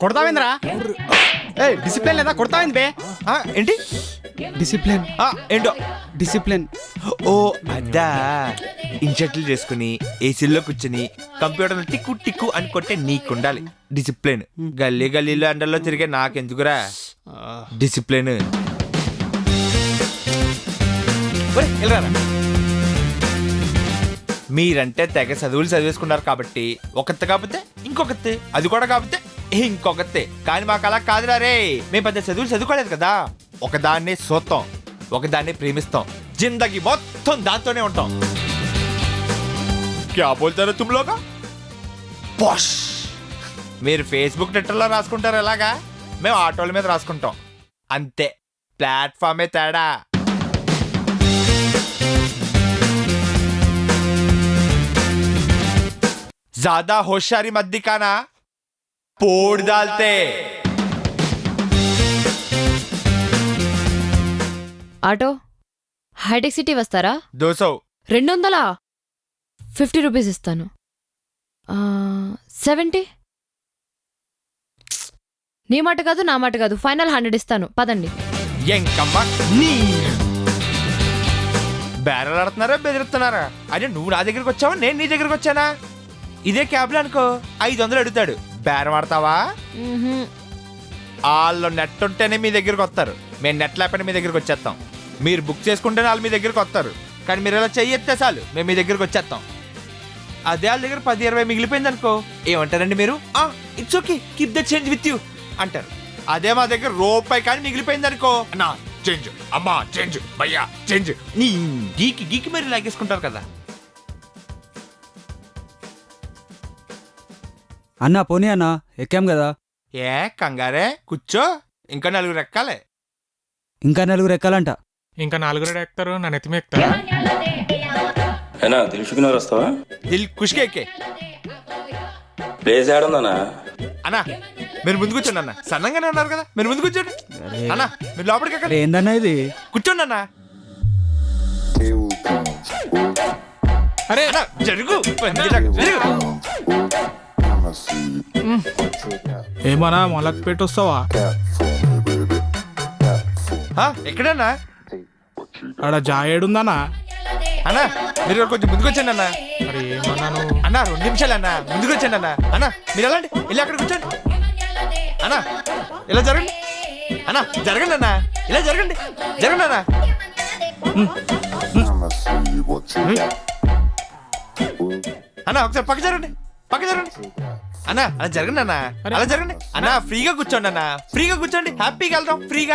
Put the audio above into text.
కొడతావేంద్రా? Discipline లేదా? కొడతావేంది బే? ఏంటి discipline ఏంటో డిసిప్లిన్. ఓ అదా ఇన్షర్ట్లు చేసుకుని ఏసీల్లో కూర్చుని కంప్యూటర్ టిక్కు టిక్కు అని కొట్టే నీకుండాలి డిసిప్లిన్. గల్లీ గల్లీలో అండర్లో తిరిగే నాకెందుకురా డిసిప్లిన్. మీరంటే తెగ చదువులు చదివేసుకున్నారు కాబట్టి ఒకతే కాకపోతే ఇంకొకతే, అది కూడా కాకపోతే ఇంకొకతే. కానీ మాకు అలా కాదురా రే, మేము పెద్ద చదువులు చదువుకోలేదు కదా. ఒకదాన్నే సోత్తాం, ఒకదాన్ని ప్రేమిస్తాం, జిందగీ మొత్తం దాంతోనే ఉంటాం. క్యా బోల్తారో తుమ్ లోగా? పోష్. మీరు ఫేస్బుక్ ట్విట్టర్లో రాసుకుంటారు ఎలాగా, మేము ఆటోల మీద రాసుకుంటాం అంతే. ప్లాట్ఫామే తేడా. ज्यादा होशियारी मत दिखाना, पोड़ डालते. ఆటో హైటెక్ సిటీ వస్తారా? 200. 200? 50 రూపీస్ ఇస్తాను. 70? నీ మాట కాదు నా మాట కాదు, ఫైనల్ 100 ఇస్తాను. పదండి. ఎంకమ్మ నీ బేరాలు ఆడుతున్నారా బెదిరిస్తున్నారా? అదే నువ్వు నా దగ్గరికి వచ్చావా నేను నీ దగ్గరికి వచ్చానా? ఇదే క్యాబ్లో అనుకో 500 అడుగుతాడు, బేరం ఆడతావా? వాళ్ళు నెట్ ఉంటేనే మీ దగ్గరికి వస్తారు, మేము నెట్ లేకపోతే మీ దగ్గరికి వచ్చేస్తాం. మీరు బుక్ చేసుకుంటేనే వాళ్ళు మీ దగ్గరికి వస్తారు, కానీ మీరు ఇలా చెయ్యెత్తే చాలు మేము మీ దగ్గరికి వచ్చేస్తాం. అదే వాళ్ళ దగ్గర 10-20 మిగిలిపోయింది అనుకో, ఏమంటారండి మీరు? It's okay, keep the change with you అంటారు. అదే మా దగ్గర రూపాయి కానీ మిగిలిపోయింది అనుకో, అన్నా చేంజ్, అమ్మా చేంజ్, భయ్యా చేంజ్, నీ గీకి గీకి మరి లాగేసుకుంటారు కదా. అన్నా పోనీ అన్నా, ఎక్కాం కదా. ఏ కంగారే, కూర్చో, ఇంకా 4 ఎక్కాలే. ఇంకా 4 ఎక్కాలంట. ఇంకా 4 ఎక్కుతారు, నా నెత్తిమే ఎక్కుతారా? అయినా తెలుసుకున్నారు వస్తావా? దిల్ ఖుష్కే ఎక్కే. ప్లేస్ ఏడుందన్నా? అన్నా మీరు ముందు కూర్చోండి అన్న, సన్నంగానే ఉన్నారు కదా, మీరు ముందు కూర్చోండి. అన్నా మీరు లోపలికి ఎక్కండి. ఏందన్నా ఇది? కూర్చోండి అన్న. అరే అన్నా జరుగు, జరుగు. ఏమన్నా మొలక్ పెట్టి వస్తావా? ఎక్కడన్నా? ఆడ జాయేడుందన్నా. అన్నా మీరు కొంచెం ముందుకు వచ్చండి అన్న. మరి ఏమన్నాను? అన్నా 2 నిమిషాలు అన్న, ముందుకు వచ్చండి అన్న. అన్నా మీరు వెళ్ళండి, వెళ్ళి అక్కడ కూర్చోండి. అన్నా ఇలా జరగండి, అన్నా జరగండి అన్న, ఇలా జరగండి, జరగండి అన్న. అన్నా ఒకసారి పక్క జరగండి, పక్క జరగండి అన్నా. అలా జరగండి అన్న, అలా జరగండి అన్న. ఫ్రీగా కూర్చోండి అన్న, ఫ్రీగా కూర్చోండి, హ్యాపీగా వెళ్దాం ఫ్రీగా.